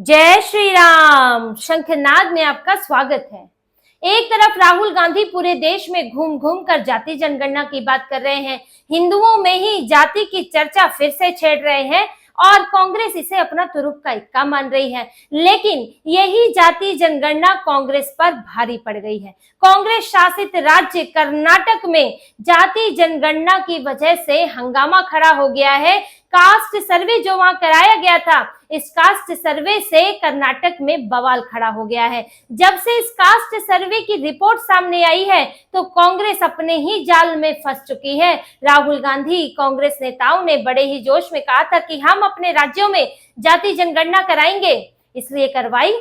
जय श्री राम। शंखनाद में आपका स्वागत है। एक तरफ राहुल गांधी पूरे देश में घूम घूम कर जाति जनगणना की बात कर रहे हैं, हिंदुओं में ही जाति की चर्चा फिर से छेड़ रहे हैं और कांग्रेस इसे अपना तुरुप का इक्का मान रही है। लेकिन यही जाति जनगणना कांग्रेस पर भारी पड़ गई है। कांग्रेस शासित राज्य कर्नाटक में जाति जनगणना की वजह से हंगामा खड़ा हो गया है। कास्ट सर्वे जो वहां कराया गया था, इस कास्ट सर्वे से कर्नाटक में बवाल खड़ा हो गया है। जब से इस कास्ट सर्वे की रिपोर्ट सामने आई है तो कांग्रेस अपने ही जाल में फंस चुकी है। राहुल गांधी कांग्रेस नेताओं ने बड़े ही जोश में कहा था कि हम अपने राज्यों में जाति जनगणना कराएंगे, इसलिए करवाई।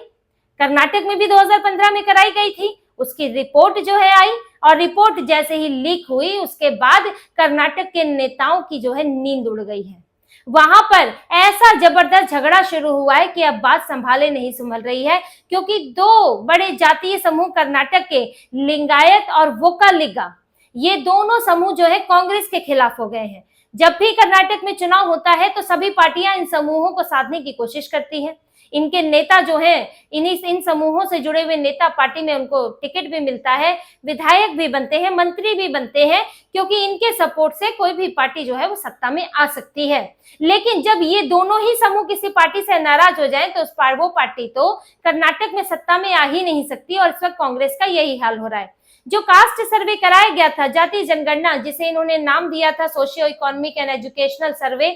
कर्नाटक में भी 2015 में कराई गई थी, उसकी रिपोर्ट जो है आई और रिपोर्ट जैसे ही लीक हुई उसके बाद कर्नाटक के नेताओं की जो है नींद उड़ गई है। वहां पर ऐसा जबरदस्त झगड़ा शुरू हुआ है कि अब बात संभाले नहीं संभल रही है, क्योंकि दो बड़े जातीय समूह कर्नाटक के लिंगायत और वोकालिगा, ये दोनों समूह जो है कांग्रेस के खिलाफ हो गए हैं। जब भी कर्नाटक में चुनाव होता है तो सभी पार्टियां इन समूहों को साधने की कोशिश करती हैं। इनके नेता जो हैं, इन समूहों से जुड़े हुए नेता, पार्टी में उनको टिकट भी मिलता है, विधायक भी बनते हैं, मंत्री भी बनते हैं, क्योंकि इनके सपोर्ट से कोई भी पार्टी जो है वो सत्ता में आ सकती है। लेकिन जब ये दोनों ही समूह किसी पार्टी से नाराज हो जाए तो वो पार्टी तो कर्नाटक में सत्ता में आ ही नहीं सकती और इस वक्त कांग्रेस का यही हाल हो रहा है। जो कास्ट सर्वे कराया गया था, जाति जनगणना, जिसे इन्होंने नाम दिया था सोशियो इकोनॉमिक एंड एजुकेशनल सर्वे,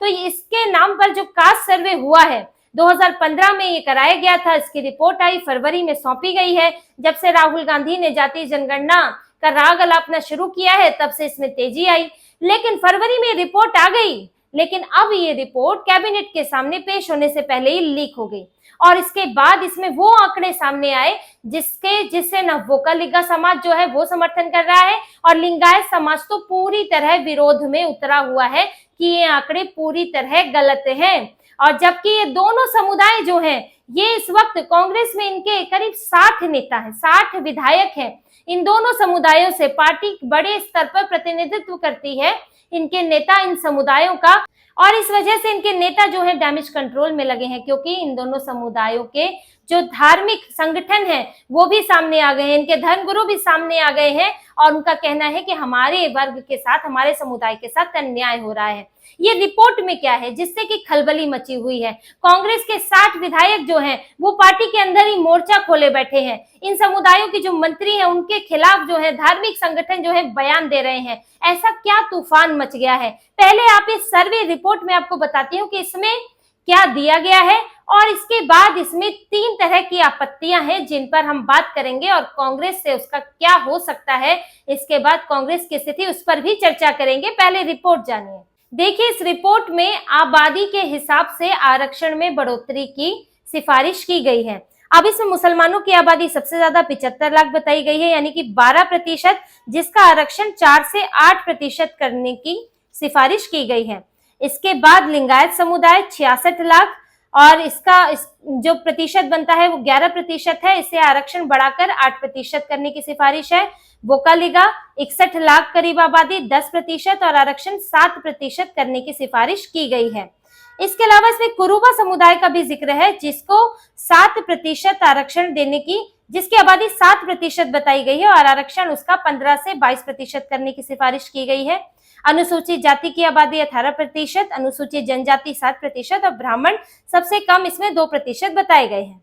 तो इसके नाम पर जो कास्ट सर्वे हुआ है 2015 में ये कराया गया था। इसकी रिपोर्ट आई, फरवरी में सौंपी गई है। जब से राहुल गांधी ने जाति जनगणना का राग अलापना शुरू किया है तब से इसमें तेजी आई। लेकिन फरवरी में रिपोर्ट आ गई, लेकिन अब ये रिपोर्ट कैबिनेट के सामने पेश होने से पहले ही लीक हो गई और इसके बाद इसमें वो आंकड़े सामने आए जिससे न वोकालिगा समाज जो है वो समर्थन कर रहा है और लिंगायत समाज तो पूरी तरह विरोध में उतरा हुआ है कि ये आंकड़े पूरी तरह गलत हैं। और जबकि ये दोनों समुदाय जो हैं, ये इस वक्त कांग्रेस में इनके करीब 60 नेता हैं, 60 विधायक हैं। इन दोनों समुदायों से पार्टी बड़े स्तर पर प्रतिनिधित्व करती है, इनके नेता इन समुदायों का, और इस वजह से इनके नेता जो है डैमेज कंट्रोल में लगे हैं, क्योंकि इन दोनों समुदायों के जो धार्मिक संगठन है वो भी सामने आ गए हैं, इनके धर्मगुरु भी सामने आ गए हैं और उनका कहना है कि हमारे वर्ग के साथ, हमारे समुदाय के साथ अन्याय हो रहा है। ये रिपोर्ट में क्या है जिससे कि खलबली मची हुई है। कांग्रेस के 60 विधायक जो हैं वो पार्टी के अंदर ही मोर्चा खोले बैठे हैं। इन समुदायों के जो मंत्री हैं उनके खिलाफ जो है धार्मिक संगठन जो है बयान दे रहे हैं। ऐसा क्या तूफान मच गया है? पहले आप इस सर्वे रिपोर्ट में आपको बताती हूँ कि इसमें क्या दिया गया है और इसके बाद इसमें 3 तरह की आपत्तियां हैं जिन पर हम बात करेंगे और कांग्रेस से उसका क्या हो सकता है, इसके बाद कांग्रेस की स्थिति, उस पर भी चर्चा करेंगे। पहले रिपोर्ट जानिए। देखिए, इस रिपोर्ट में आबादी के हिसाब से आरक्षण में बढ़ोतरी की सिफारिश की गई है। अब इसमें मुसलमानों की आबादी सबसे ज्यादा 75 लाख बताई गई है, यानी कि 12%, जिसका आरक्षण 4 से 8% करने की सिफारिश की गई है। इसके बाद लिंगायत समुदाय 66 लाख और इसका जो प्रतिशत बनता है वो 11% है, इसे आरक्षण बढ़ाकर 8% करने की सिफारिश है। वोकालिगा 61 लाख करीब आबादी 10% और आरक्षण 7% करने की सिफारिश की गई है। इसके अलावा इसमें कुरुबा समुदाय का भी जिक्र है, जिसको 7% आरक्षण देने की, जिसकी आबादी 7% बताई गई है और आरक्षण उसका 15 से 22% करने की सिफारिश की गई है। अनुसूचित जाति की आबादी 18%, अनुसूचित जनजाति 7% और ब्राह्मण सबसे कम इसमें 2% बताए गए हैं।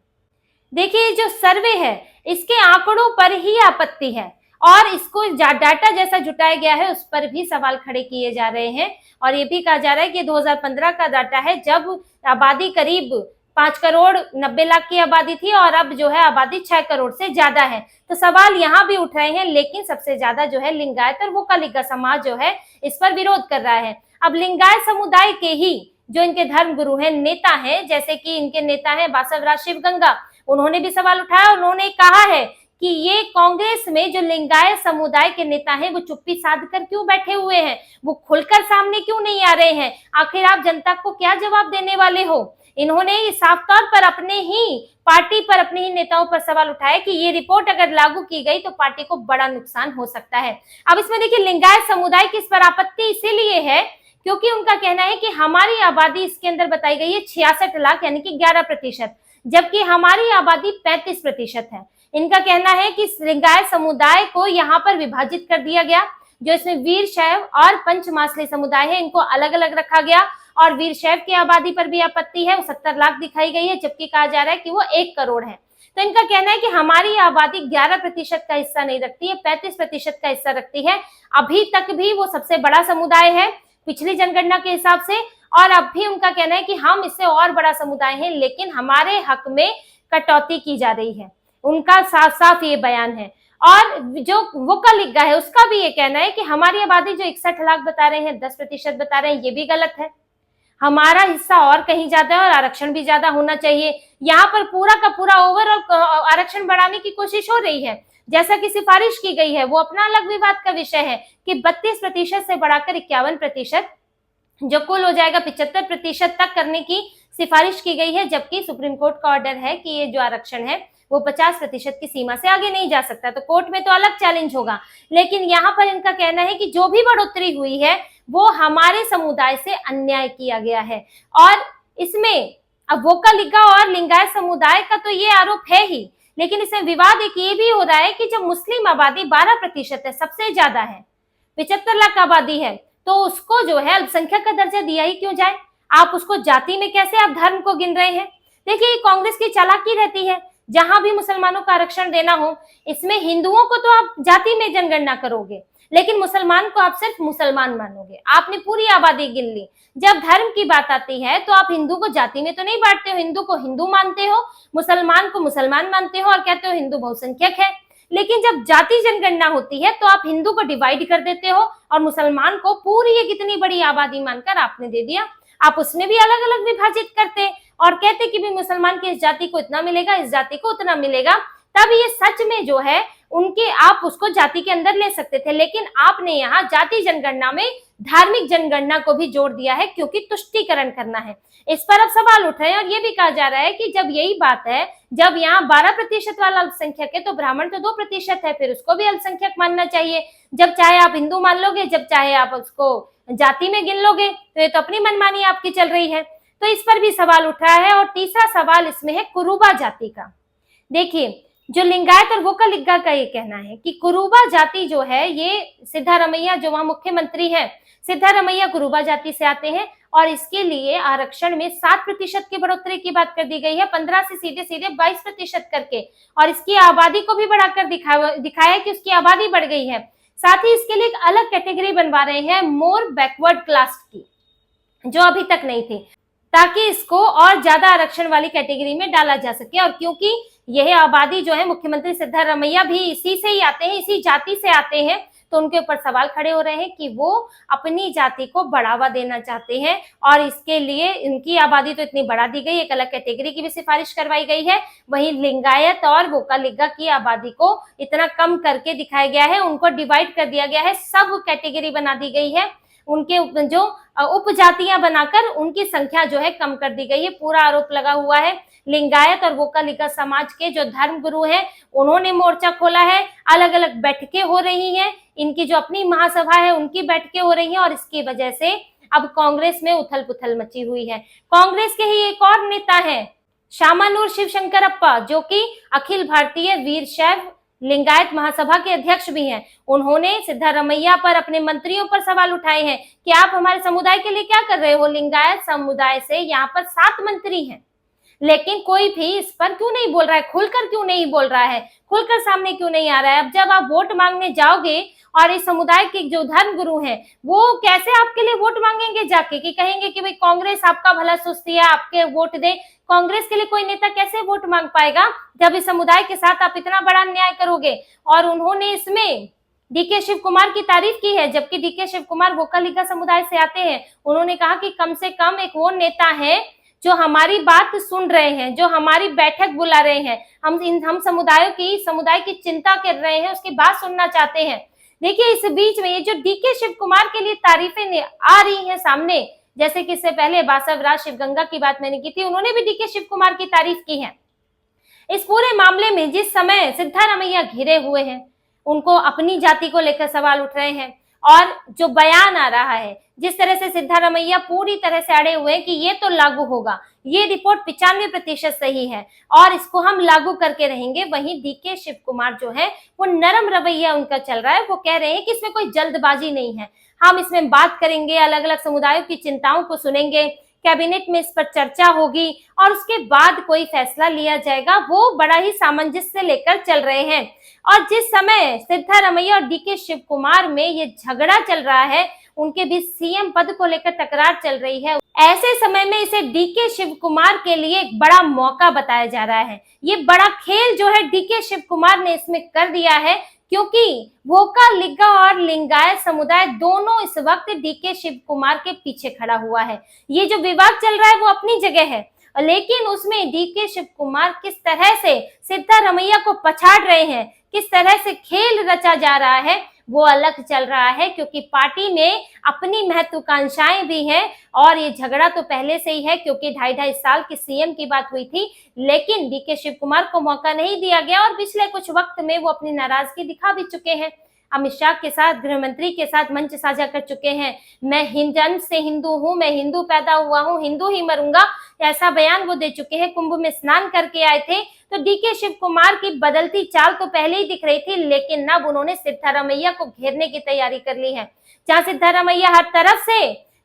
देखिए, जो सर्वे है इसके आंकड़ों पर ही आपत्ति है और इसको डाटा जैसा जुटाया गया है उस पर भी सवाल खड़े किए जा रहे हैं और ये भी कहा जा रहा है कि 2015 का डाटा है, जब आबादी करीब 5 करोड़ 90 लाख की आबादी थी और अब जो है आबादी 6 करोड़ से ज्यादा है। तो सवाल यहाँ भी उठ रहे हैं, लेकिन सबसे ज्यादा जो है लिंगायत और वोकालिगा समाज जो है इस पर विरोध कर रहा है। अब लिंगायत समुदाय के ही जो इनके धर्मगुरु हैं, नेता हैं, जैसे कि इनके नेता हैं बासवराज शिवगंगा, उन्होंने भी सवाल उठाया। उन्होंने कहा है कि ये कांग्रेस में जो लिंगायत समुदाय के नेता हैं वो चुप्पी साध कर क्यों बैठे हुए हैं, वो खुलकर सामने क्यों नहीं आ रहे हैं? आखिर आप जनता को क्या जवाब देने वाले हो? इन्होंने साफ तौर पर अपने ही पार्टी पर, अपने ही नेताओं पर सवाल उठाया कि ये रिपोर्ट अगर लागू की गई तो पार्टी को बड़ा नुकसान हो सकता है। अब इसमें देखिए, लिंगायत समुदाय की इस पर आपत्ति इसीलिए है क्योंकि उनका कहना है कि हमारी आबादी इसके अंदर बताई गई है 66 लाख, यानी कि 11%, जबकि हमारी आबादी 35% है। इनका कहना है कि लिंगायत समुदाय को यहाँ पर विभाजित कर दिया गया, जो इसमें वीर शैव और पंचमासली समुदाय है इनको अलग अलग रखा गया, और वीर शैव की आबादी पर भी आपत्ति है, वो 70 लाख दिखाई गई है, जबकि कहा जा रहा है कि वो 1 करोड़ है। तो इनका कहना है कि हमारी आबादी 11% का हिस्सा नहीं रखती है, 35% का हिस्सा रखती है। अभी तक भी वो सबसे बड़ा समुदाय है पिछली जनगणना के हिसाब से, और अब भी उनका कहना है कि हम इससे और बड़ा समुदाय हैं, लेकिन हमारे हक में कटौती की जा रही है। उनका साफ साफ ये बयान है। और जो वोकालिगा है उसका भी ये कहना है कि हमारी आबादी जो 61 लाख बता रहे हैं, 10% बता रहे हैं, ये भी गलत है। हमारा हिस्सा और कहीं ज्यादा है और आरक्षण भी ज्यादा होना चाहिए। यहाँ पर पूरा का पूरा ओवरऑल आरक्षण बढ़ाने की कोशिश हो रही है, जैसा कि सिफारिश की गई है, वो अपना अलग विवाद का विषय है कि 32% से बढ़ाकर 51%, जो कुल हो जाएगा 75% तक करने की सिफारिश की गई है। जबकि सुप्रीम कोर्ट का ऑर्डर है कि ये जो आरक्षण है वो 50% की सीमा से आगे नहीं जा सकता, तो कोर्ट में तो अलग चैलेंज होगा। लेकिन यहाँ पर इनका कहना है कि जो भी बढ़ोतरी हुई है वो हमारे समुदाय से अन्याय किया गया है। और इसमें अब वोकालिगा और लिंगायत समुदाय का तो ये आरोप है ही, लेकिन इसमें विवाद एक ये भी हो रहा है कि जब मुस्लिम आबादी 12% है, सबसे ज्यादा है, 75 लाख आबादी है, तो उसको जो है अल्पसंख्यक का दर्जा दिया ही क्यों जाए? आप उसको जाति में कैसे आप धर्म को गिन रहे हैं? देखिए, कांग्रेस की चालाकी रहती है, जहां भी मुसलमानों का आरक्षण देना हो, इसमें हिंदुओं को तो आप जाति में जनगणना करोगे, लेकिन मुसलमान को आप सिर्फ मुसलमान मानोगे। आपने पूरी आबादी गिन ली। जब धर्म की बात आती है तो आप हिंदू को जाति में तो नहीं बांटते हो, हिंदू को हिंदू मानते हो, मुसलमान को मुसलमान मानते हो और कहते हो हिंदू बहुसंख्यक है। लेकिन जब जाति जनगणना होती है तो आप हिंदू को डिवाइड कर देते हो और मुसलमान को पूरी एक इतनी बड़ी आबादी मानकर आपने दे दिया। आप उसमें भी अलग अलग विभाजित करते और कहते कि भी मुसलमान की इस जाति को इतना मिलेगा, इस जाति को उतना मिलेगा, तब ये सच में जो है उनके आप उसको जाति के अंदर ले सकते थे। लेकिन आपने यहाँ जाति जनगणना में धार्मिक जनगणना को भी जोड़ दिया है, क्योंकि तुष्टीकरण करना है। इस पर अब सवाल उठ रहे हैं और ये भी कहा जा रहा है कि जब यही बात है, जब यहाँ 12% वाला अल्पसंख्यक है तो ब्राह्मण तो 2% है, फिर उसको भी अल्पसंख्यक मानना चाहिए। जब चाहे आप हिंदू मान लोगे, जब चाहे आप उसको जाति में गिन लोगे, तो ये तो अपनी मनमानी आपकी चल रही है। तो इस पर भी सवाल उठ रहा है। और तीसरा सवाल इसमें है कुरुबा जाति का। देखिए, जो लिंगायत और वोकालिगा का ये कहना है कि कुरुबा जाति जो है, ये सिद्धारमैया जो वहां मुख्यमंत्री है, सिद्धारमैया कुरुबा जाति से आते हैं और इसके लिए आरक्षण में 7% की बढ़ोतरी की बात कर दी गई है, 15 से सीधे सीधे 22% करके। और इसकी आबादी को भी बढ़ाकर दिखाया कि उसकी आबादी बढ़ गई है। साथ ही इसके लिए एक अलग कैटेगरी बनवा रहे हैं मोर बैकवर्ड क्लास की, जो अभी तक नहीं थी, ताकि इसको और ज्यादा आरक्षण वाली कैटेगरी में डाला जा सके। और क्योंकि यह आबादी जो है, मुख्यमंत्री सिद्धारमैया भी इसी से ही आते हैं, इसी जाति से आते हैं, तो उनके ऊपर सवाल खड़े हो रहे हैं कि वो अपनी जाति को बढ़ावा देना चाहते हैं और इसके लिए इनकी आबादी तो इतनी बढ़ा दी गई, एक अलग कैटेगरी की भी सिफारिश करवाई गई है। वहीं लिंगायत और वोकालिगा की आबादी को इतना कम करके दिखाया गया है, उनको डिवाइड कर दिया गया है, सब कैटेगरी बना दी गई है, उनके जो उपजातियां बनाकर उनकी संख्या जो है कम कर दी गई है। पूरा आरोप लगा हुआ है। लिंगायत और वोकालिगा समाज के जो धर्म गुरु हैं, उन्होंने मोर्चा खोला है, अलग अलग बैठकें हो रही हैं, इनकी जो अपनी महासभा है उनकी बैठकें हो रही हैं, और इसकी वजह से अब कांग्रेस में उथल पुथल मची हुई है। कांग्रेस के ही एक और नेता है शामानूर शिवशंकरप्पा, जो कि अखिल भारतीय वीर शैव लिंगायत महासभा के अध्यक्ष भी हैं। उन्होंने सिद्धारमैया पर, अपने मंत्रियों पर सवाल उठाए हैं कि आप हमारे समुदाय के लिए क्या कर रहे हो। लिंगायत समुदाय से यहाँ पर 7 मंत्री हैं, लेकिन कोई भी इस पर क्यों नहीं बोल रहा है, खुलकर क्यों नहीं बोल रहा है, खुलकर सामने क्यों नहीं आ रहा है। अब जब आप वोट मांगने जाओगे और इस समुदाय के जो धर्म गुरु हैं, वो कैसे आपके लिए वोट मांगेंगे जाके, कि कहेंगे कि भाई कांग्रेस आपका भला सोचती है, आपके वोट दे। कांग्रेस के लिए कोई नेता कैसे वोट मांग पाएगा जब इस समुदाय के साथ आप इतना बड़ा अन्याय करोगे। और उन्होंने इसमें डीके शिव कुमार की तारीफ की है, जबकि डीके शिव कुमार वोकालिगा समुदाय से आते हैं। उन्होंने कहा कि कम से कम एक वो नेता है जो हमारी बात सुन रहे हैं, जो हमारी बैठक बुला रहे हैं, हम समुदाय की चिंता कर रहे हैं, उसकी बात सुनना चाहते हैं। देखिए, इस बीच में ये जो डीके शिव कुमार के लिए तारीफें आ रही हैं सामने, जैसे कि इससे पहले बासवराज शिवगंगा की बात मैंने की थी, उन्होंने भी डीके शिव कुमार की तारीफ की है। इस पूरे मामले में जिस समय सिद्धारमैया घिरे हुए हैं, उनको अपनी जाति को लेकर सवाल उठ रहे हैं, और जो बयान आ रहा है जिस तरह से सिद्धारमैया पूरी तरह से अड़े हुए हैं कि ये तो लागू होगा, ये रिपोर्ट 95% सही है और इसको हम लागू करके रहेंगे, वहीं डीके शिव कुमार जो है वो नरम रवैया उनका चल रहा है। वो कह रहे हैं कि इसमें कोई जल्दबाजी नहीं है, हम इसमें बात करेंगे, अलग अलग समुदायों की चिंताओं को सुनेंगे, कैबिनेट में इस पर चर्चा होगी और उसके बाद कोई फैसला लिया जाएगा। वो बड़ा ही सामंजस्य लेकर चल रहे हैं। और जिस समय सिद्धारमैया और डीके शिव कुमार में ये झगड़ा चल रहा है, उनके बीच सीएम पद को लेकर तकरार चल रही है, ऐसे समय में इसे डीके शिव कुमार के लिए एक बड़ा मौका बताया जा रहा है। ये बड़ा खेल जो है डीके शिव कुमार ने इसमें कर दिया है, क्योंकि वोका लिग्गा और लिंगायत समुदाय दोनों इस वक्त डीके शिव कुमार के पीछे खड़ा हुआ है। ये जो विवाद चल रहा है वो अपनी जगह है, लेकिन उसमें डीके शिव कुमार किस तरह से सिद्धारमैया को पछाड़ रहे हैं, किस तरह से खेल रचा जा रहा है, वो अलग चल रहा है। क्योंकि पार्टी में अपनी महत्वाकांक्षाएं भी हैं और ये झगड़ा तो पहले से ही है, क्योंकि 2.5 साल की सीएम की बात हुई थी, लेकिन डीके शिव कुमार को मौका नहीं दिया गया और पिछले कुछ वक्त में वो अपनी नाराजगी दिखा भी चुके हैं। अमित शाह के साथ, गृह मंत्री के साथ मंच साझा कर चुके हैं। मैं जन्म से हिंदू हूं, मैं हिंदू पैदा हुआ हूं, हिंदू ही मरूंगा, ऐसा बयान वो दे चुके हैं। कुंभ में स्नान करके आए थे, तो डीके शिव कुमार की बदलती चाल तो पहले ही दिख रही थी, लेकिन अब उन्होंने सिद्धारमैया को घेरने की तैयारी कर ली है। जहां सिद्धारमैया हर तरफ से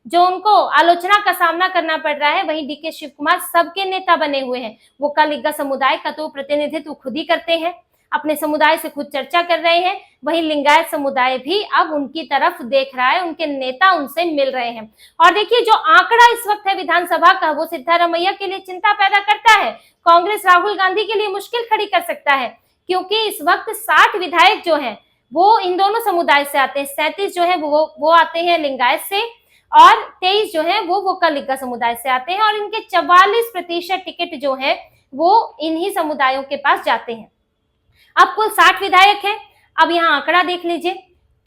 जो उनको आलोचना का सामना करना पड़ रहा है, वहीं डीके शिव कुमार सबके नेता बने हुए हैं। वो कलिग्गा समुदाय का तो प्रतिनिधित्व खुद ही करते हैं, अपने समुदाय से खुद चर्चा कर रहे हैं, वहीं लिंगायत समुदाय भी अब उनकी तरफ देख रहा है, उनके नेता उनसे मिल रहे हैं। और देखिए, जो आंकड़ा इस वक्त है विधानसभा का, वो सिद्धारमैया के लिए चिंता पैदा करता है। कांग्रेस राहुल गांधी के लिए मुश्किल खड़ी कर सकता है, क्योंकि इस वक्त 60 विधायक जो हैं वो इन दोनों समुदाय से आते हैं। 37 जो है वो आते हैं लिंगायत से और 23 जो है वो वोका लिग्गा समुदाय से आते हैं, और इनके 44% टिकट जो है वो इन्हीं समुदायों के पास जाते हैं। अब कुल 60 विधायक हैं। अब यहाँ आंकड़ा देख लीजिए,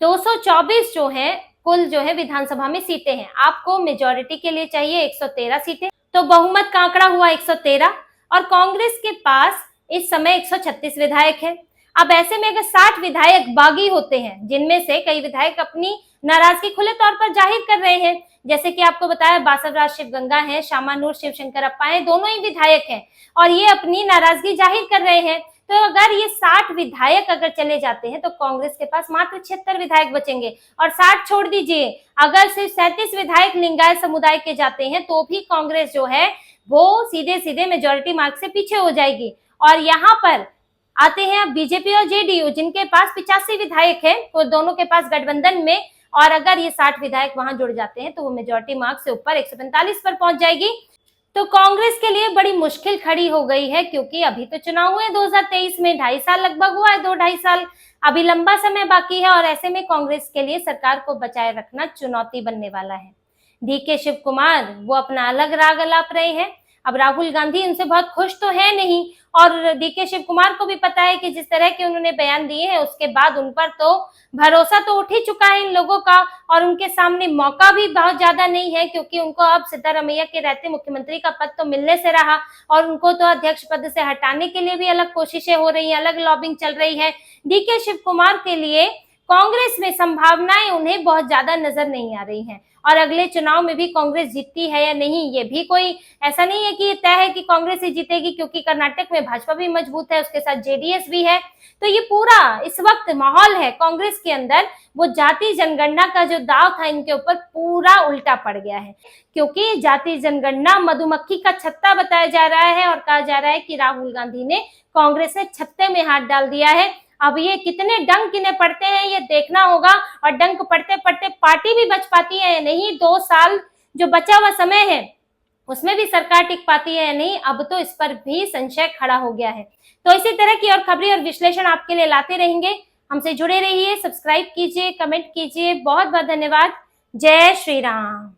224 जो है कुल जो है विधानसभा में सीटें हैं। आपको मेजोरिटी के लिए चाहिए 113 सीटें, तो बहुमत का आंकड़ा हुआ 113, और कांग्रेस के पास इस समय 136 विधायक हैं। अब ऐसे में अगर 60 विधायक बागी होते हैं, जिनमें से कई विधायक अपनी नाराजगी खुले तौर पर जाहिर कर रहे हैं, जैसे कि आपको बताया बासवराज शिवगंगा है, शामानूर शिवशंकर अप्पा है, दोनों ही विधायक हैं और ये अपनी नाराजगी जाहिर कर रहे हैं। तो अगर ये 60 विधायक अगर चले जाते हैं तो कांग्रेस के पास मात्र 76 विधायक बचेंगे। और 60 छोड़ दीजिए, अगर सिर्फ 37 विधायक लिंगायत समुदाय के जाते हैं तो भी कांग्रेस जो है वो सीधे सीधे मेजोरिटी मार्क से पीछे हो जाएगी। और यहाँ पर आते हैं अब बीजेपी और जेडीयू, जिनके पास 85 विधायक है, तो दोनों के पास गठबंधन में, और अगर ये 60 विधायक वहां जुड़ जाते हैं तो वो मेजोरिटी मार्क से ऊपर 145 पर पहुंच जाएगी। तो कांग्रेस के लिए बड़ी मुश्किल खड़ी हो गई है, क्योंकि अभी तो चुनाव हुए 2023 में, 2.5 साल लगभग हुआ है, 2-2.5 साल, अभी लंबा समय बाकी है। और ऐसे में कांग्रेस के लिए सरकार को बचाए रखना चुनौती बनने वाला है। डीके शिव कुमार वो अपना अलग राग अलाप रहे हैं। अब राहुल गांधी उनसे बहुत खुश तो है नहीं, और डीके शिव कुमार को भी पता है कि जिस तरह के उन्होंने बयान दिए हैं उसके बाद उन पर तो भरोसा तो उठ ही चुका है इन लोगों का, और उनके सामने मौका भी बहुत ज्यादा नहीं है, क्योंकि उनको अब सिद्धारमैया के रहते मुख्यमंत्री का पद तो मिलने से रहा, और उनको तो अध्यक्ष पद से हटाने के लिए भी अलग कोशिशें हो रही हैं, अलग लॉबिंग चल रही है। डीके शिव कुमार के लिए कांग्रेस में संभावनाएं उन्हें बहुत ज्यादा नजर नहीं आ रही हैं, और अगले चुनाव में भी कांग्रेस जीतती है या नहीं, ये भी कोई ऐसा नहीं है कि ये तय है कि कांग्रेस ही जीतेगी, क्योंकि कर्नाटक में भाजपा भी मजबूत है, उसके साथ जेडीएस भी है। तो ये पूरा इस वक्त माहौल है कांग्रेस के अंदर, वो जाति जनगणना का जो दाव था इनके ऊपर पूरा उल्टा पड़ गया है, क्योंकि जाति जनगणना मधुमक्खी का छत्ता बताया जा रहा है, और कहा जा रहा है कि राहुल गांधी ने कांग्रेस ने छत्ते में हाथ डाल दिया है। अब ये कितने डंक इन्हें पड़ते हैं ये देखना होगा, और डंक पड़ते पड़ते पार्टी भी बच पाती है या नहीं, 2 साल जो बचा हुआ समय है उसमें भी सरकार टिक पाती है या नहीं, अब तो इस पर भी संशय खड़ा हो गया है। तो इसी तरह की और खबरें और विश्लेषण आपके लिए लाते रहेंगे। हमसे जुड़े रहिए, सब्सक्राइब कीजिए, कमेंट कीजिए। बहुत बहुत धन्यवाद। जय श्री राम।